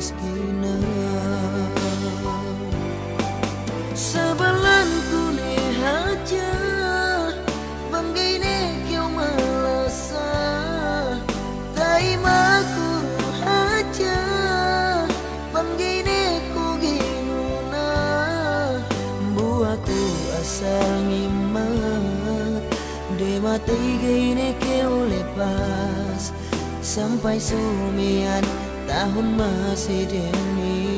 rizkina. Sebelan kune haja banggine kyo malasa taimaku haja banggine ku ginuna buaku asal ngimat de mati gine kyo lepas sampai sumian tahun masih demi